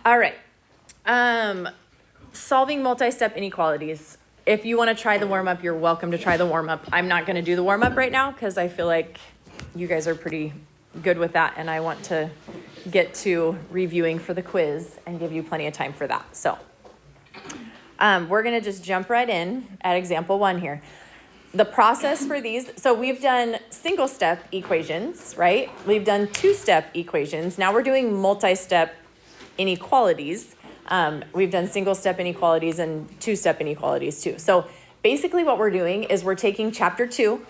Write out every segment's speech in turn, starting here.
All right. Solving multi-step inequalities. If you want to try the warm-up, you're welcome to try the warm-up. I'm not going to do the warm-up right now because I feel like you guys are pretty good with that, and I want to get to reviewing for the quiz and give you plenty of time for that. So we're going to just jump right in at example 1 here. The process for these, so we've done single-step equations, right? We've done two-step equations. Now we're doing multi-step inequalities. We've done single-step inequalities and two-step inequalities too. So basically what we're doing is we're taking chapter 2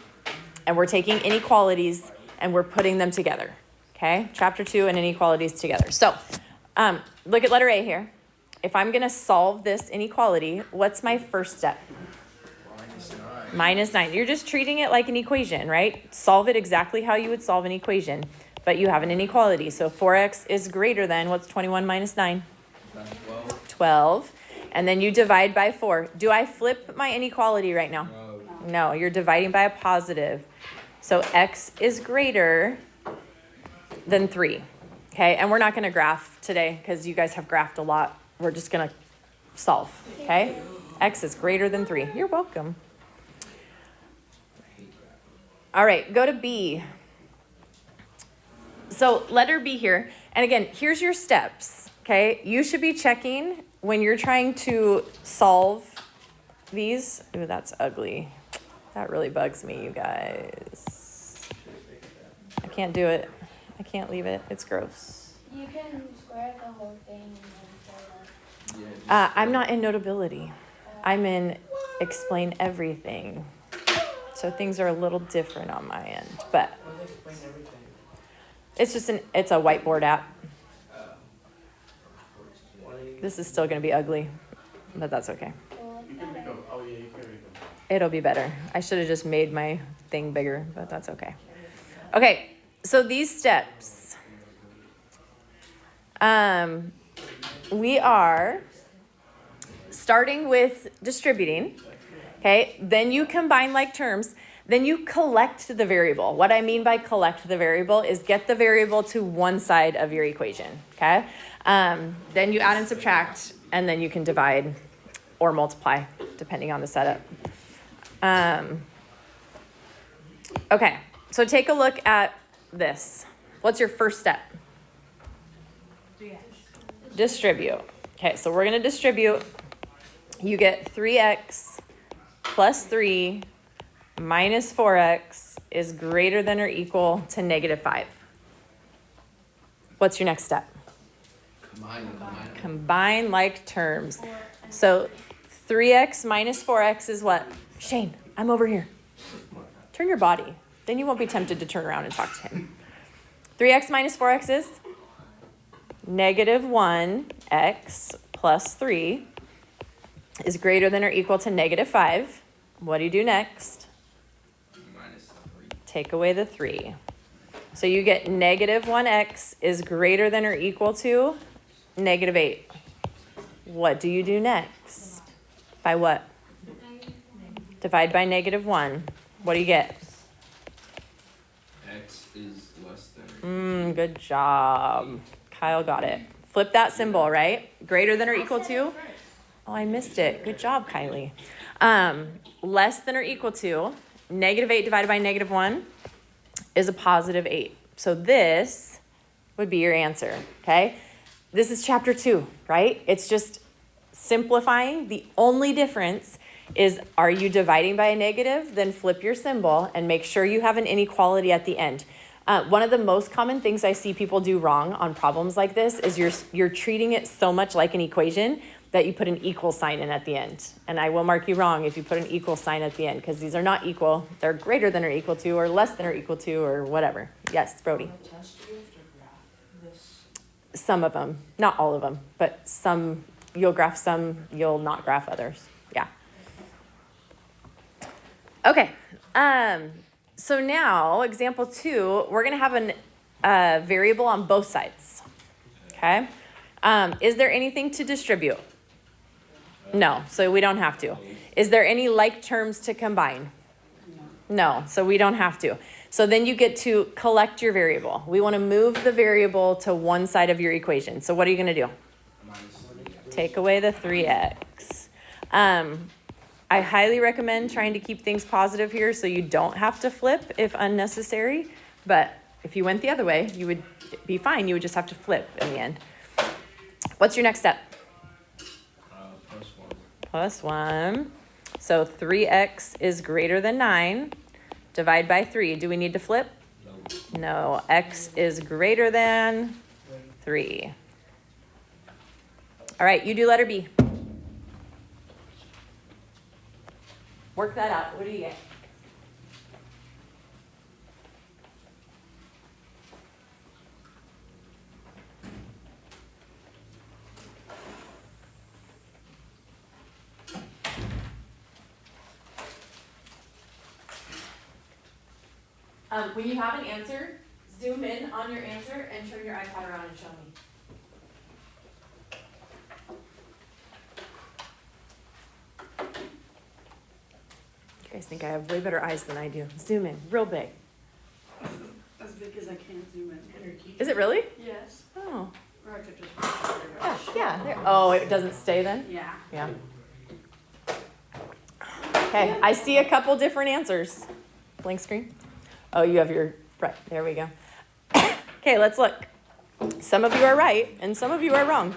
and we're taking inequalities and we're putting them together, okay? Chapter 2 and inequalities together. So look at letter A here. If I'm going to solve this inequality, what's my first step? Minus 9. You're just treating it like an equation, right? Solve it exactly how you would solve an equation, but you have an inequality. So 4x is greater than, what's 21 minus 9? 12. And then you divide by 4. Do I flip my inequality right now? No, you're dividing by a positive. So x is greater than 3. Okay, and we're not going to graph today because you guys have graphed a lot. We're just going to solve, okay? X is greater than 3. You're welcome. All right, go to B. So letter B here. And again, here's your steps, okay? You should be checking when you're trying to solve these. Ooh, that's ugly. That really bugs me, you guys. I can't do it. I can't leave it. It's gross. You can square the whole thing and then fill it. I'm not in Notability. I'm in Explain Everything. So things are a little different on my end, but it's just it's a whiteboard app. This is still going to be ugly, but that's okay. It'll be better. I should have just made my thing bigger, but that's okay. Okay, so these steps. We are starting with distributing. Okay, then you combine like terms, then you collect the variable. What I mean by collect the variable is get the variable to one side of your equation, okay? Then you add and subtract, and then you can divide or multiply, depending on the setup. Okay, so take a look at this. What's your first step? Distribute. Okay, so we're going to distribute. You get 3x plus 3 minus 4x is greater than or equal to negative 5. What's your next step? Combine like terms. So 3x minus 4x is what? Shane, I'm over here. Turn your body. Then you won't be tempted to turn around and talk to him. 3x minus 4x is negative 1x plus 3 is greater than or equal to negative 5. What do you do next? Minus 3. Take away the 3. So you get negative 1x is greater than or equal to negative 8. What do you do next? By what? Divide by negative 1. What do you get? X is less than. Good job. Kyle got it. Flip that symbol, right? Greater than or equal to? Oh, I missed it. Good job, Kylie. Less than or equal to negative 8 divided by negative 1 is a positive 8. So this would be your answer, okay? This is chapter 2, right? It's just simplifying. The only difference is, are you dividing by a negative? Then flip your symbol and make sure you have an inequality at the end. One of the most common things I see people do wrong on problems like this is you're treating it so much like an equation that you put an equal sign in at the end. And I will mark you wrong if you put an equal sign at the end, because these are not equal. They're greater than or equal to, or less than or equal to, or whatever. Yes, Brody. Some of them, not all of them, but some you'll graph, some you'll not graph others. Yeah. Okay. So now, example 2, we're going to have a variable on both sides. Okay. Is there anything to distribute? No, so we don't have to. Is there any like terms to combine? No, so we don't have to. So then you get to collect your variable. We want to move the variable to one side of your equation. So what are you going to do? Take away the 3x. I highly recommend trying to keep things positive here so you don't have to flip if unnecessary. But if you went the other way, you would be fine. You would just have to flip in the end. What's your next step? Plus 1. Plus 1. So 3x is greater than 9. Divide by 3. Do we need to flip? No. No. X is greater than 3. All right, you do letter B. Work that out. What do you get? When you have an answer, zoom in on your answer and turn your iPad around and show me. You guys think I have way better eyes than I do. Zoom in, real big. As big as I can zoom in. Is it really? Yes. Oh. Or I could just. Yeah. There. Oh, it doesn't stay then? Yeah. Yeah. Okay, I see a couple different answers. Blank screen. Oh, you have your, right, there we go. Okay, let's look. Some of you are right, and some of you are wrong.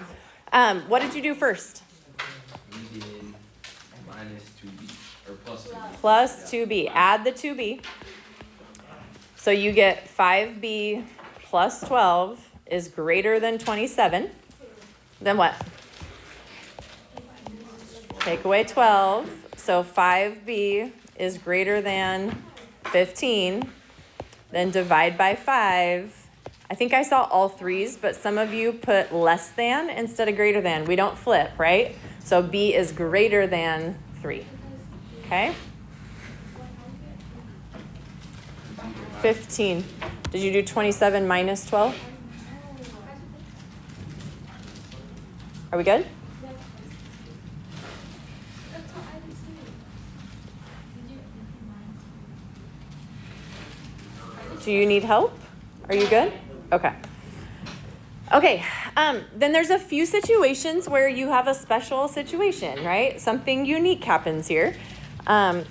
What did you do first? We did minus 2b, or plus 2b. Plus 2b. Add the 2b. So you get 5b plus 12 is greater than 27. Then what? Take away 12. So 5b is greater than 15. Then divide by 5. I think I saw all threes, but some of you put less than instead of greater than. We don't flip, right? So b is greater than 3. Okay? 15. Did you do 27 minus 12? Are we good? Do you need help? Are you good? Okay. Okay, then there's a few situations where you have a special situation, right? Something unique happens here.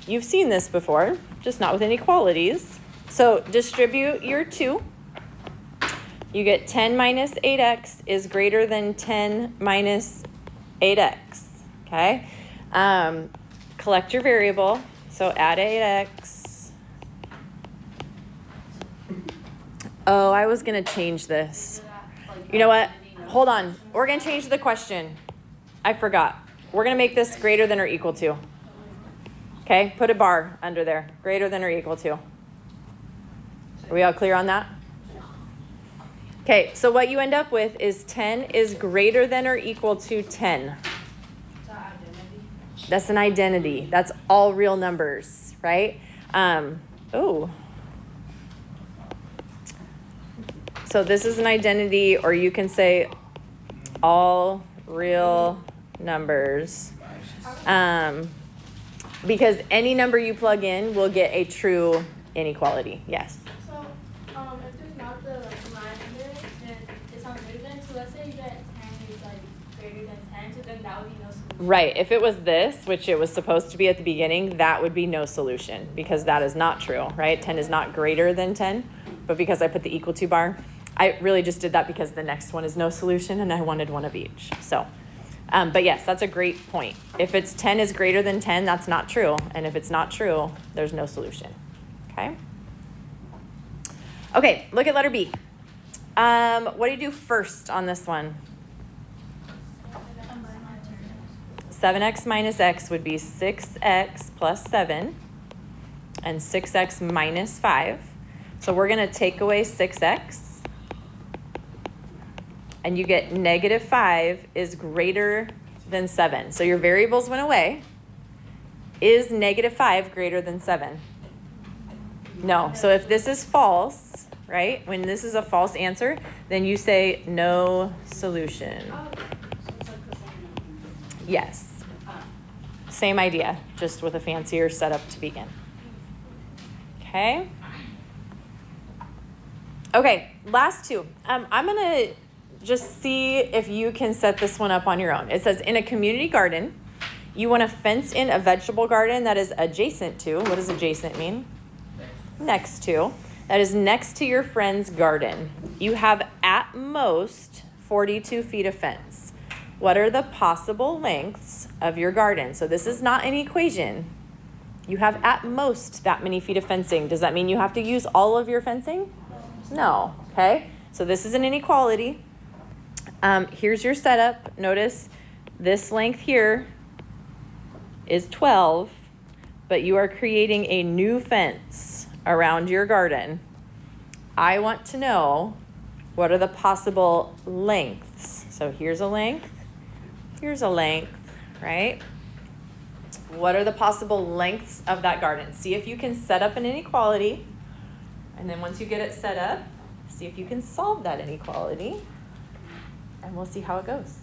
You've seen this before, just not with inequalities. So distribute your 2. You get 10 minus 8x is greater than 10 minus 8x, okay? Collect your variable, so add 8x. Oh, I was gonna change this. You know what? Hold on. We're gonna change the question. I forgot. We're gonna make this greater than or equal to. Okay, put a bar under there. Greater than or equal to. Are we all clear on that? Okay, so what you end up with is 10 is greater than or equal to 10. That's an identity. That's all real numbers, right? So this is an identity, or you can say all real numbers. Because any number you plug in will get a true inequality. Yes? So, if there's not the 9 under it, then it's not greater than. So let's say you get 10 is greater than 10, so then that would be no solution. Right. If it was this, which it was supposed to be at the beginning, that would be no solution because that is not true, right? 10 is not greater than 10, but because I put the equal to bar, I really just did that because the next one is no solution and I wanted one of each. So, but yes, that's a great point. If it's 10 is greater than 10, that's not true. And if it's not true, there's no solution. Okay? Okay, look at letter B. What do you do first on this one? 7x minus x would be 6x plus 7 and 6x minus 5. So we're going to take away 6x. And you get negative 5 is greater than 7. So your variables went away. Is negative 5 greater than 7? No. So if this is false, right? When this is a false answer, then you say no solution. Yes. Same idea, just with a fancier setup to begin. Okay. Okay, last two. I'm going to just see if you can set this one up on your own. It says in a community garden, you want to fence in a vegetable garden that is adjacent to, what does adjacent mean? Next to. That is next to your friend's garden. You have at most 42 feet of fence. What are the possible lengths of your garden? So this is not an equation. You have at most that many feet of fencing. Does that mean you have to use all of your fencing? No, okay? So this is an inequality. Here's your setup. Notice this length here is 12, but you are creating a new fence around your garden. I want to know what are the possible lengths. So here's a length, right? What are the possible lengths of that garden? See if you can set up an inequality. And then once you get it set up, see if you can solve that inequality. And we'll see how it goes.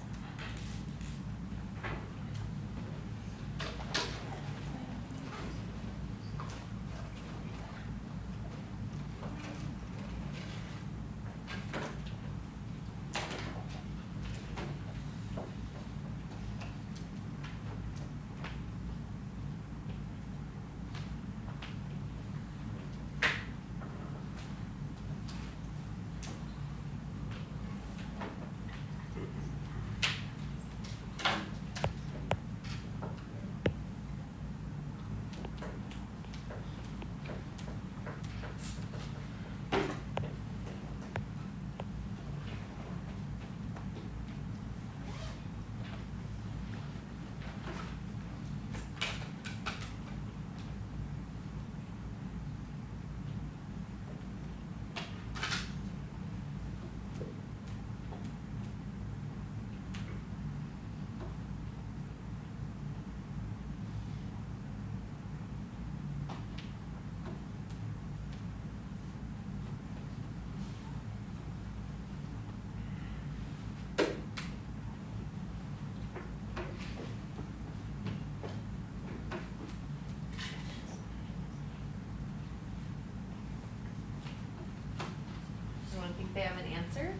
Anyone think they have an answer?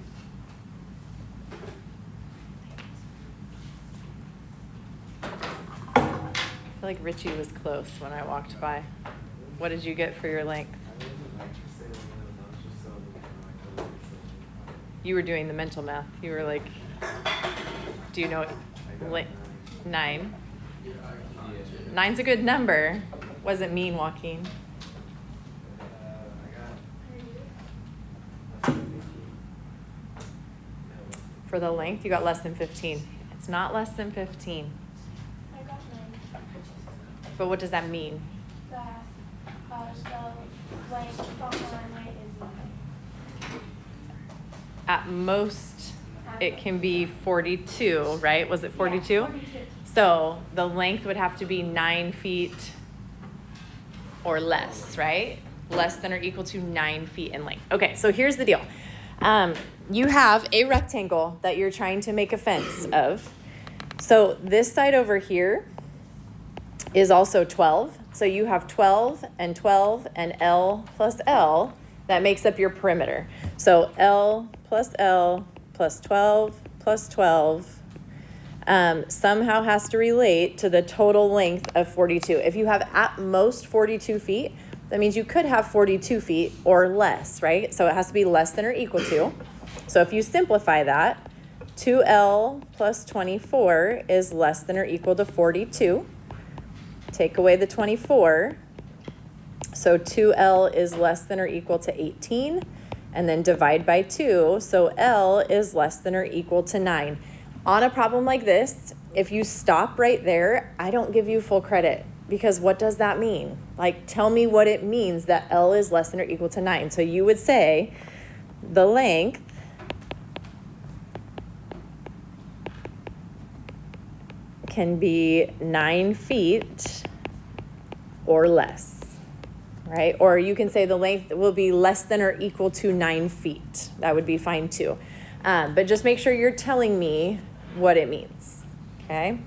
I feel like Richie was close when I walked by. What did you get for your length? You were doing the mental math. You were like, do you know what? 9. 9's a good number. Wasn't mean walking. For the length, you got less than 15. It's not less than 15. I got 9. But what does that mean? That the length from my way is 9. At most, it can be 42, right? Was it 42? Yeah, 42. So the length would have to be 9 feet or less, right? Less than or equal to 9 feet in length. Okay, so here's the deal. You have a rectangle that you're trying to make a fence of. So this side over here is also 12. So you have 12 and L plus L. That makes up your perimeter. So L plus 12 plus 12 somehow has to relate to the total length of 42. If you have at most 42 feet, that means you could have 42 feet or less, right? So it has to be less than or equal to. So if you simplify that, 2L plus 24 is less than or equal to 42. Take away the 24. So 2L is less than or equal to 18. And then divide by 2. So L is less than or equal to 9. On a problem like this, if you stop right there, I don't give you full credit. Because what does that mean? Like, tell me what it means that L is less than or equal to 9. So you would say the length can be 9 feet or less, right? Or you can say the length will be less than or equal to 9 feet. That would be fine too. But just make sure you're telling me what it means, okay?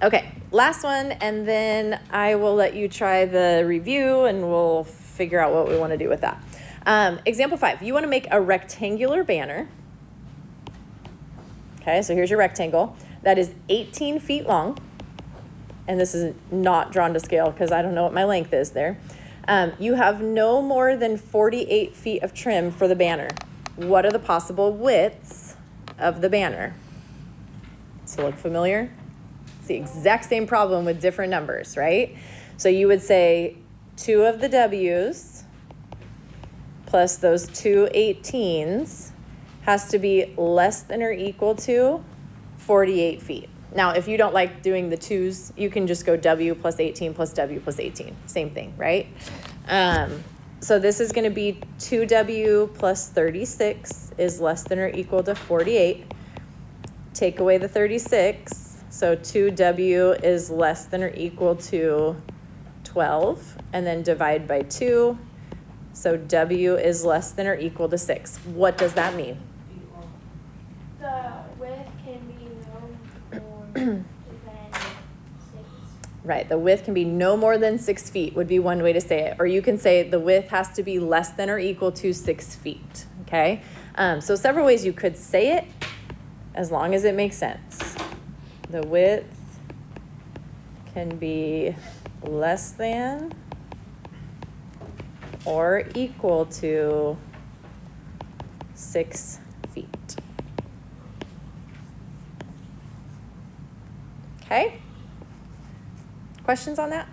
Okay, last one, and then I will let you try the review and we'll figure out what we want to do with that. Example 5, you want to make a rectangular banner. Okay, so here's your rectangle. That is 18 feet long. And this is not drawn to scale because I don't know what my length is there. You have no more than 48 feet of trim for the banner. What are the possible widths of the banner? Does it look familiar? It's the exact same problem with different numbers, right? So you would say 2 of the W's plus those 2 18s has to be less than or equal to 48 feet. Now, if you don't like doing the 2's, you can just go W plus 18 plus W plus 18. Same thing, right? So this is going to be 2W plus 36 is less than or equal to 48. Take away the 36. So 2W is less than or equal to 12. And then divide by 2. So W is less than or equal to 6. What does that mean? The width can be no more than 6. Right, the width can be no more than 6 feet would be one way to say it. Or you can say the width has to be less than or equal to 6 feet, okay? So several ways you could say it as long as it makes sense. The width can be less than or equal to 6 feet. Okay? Questions on that?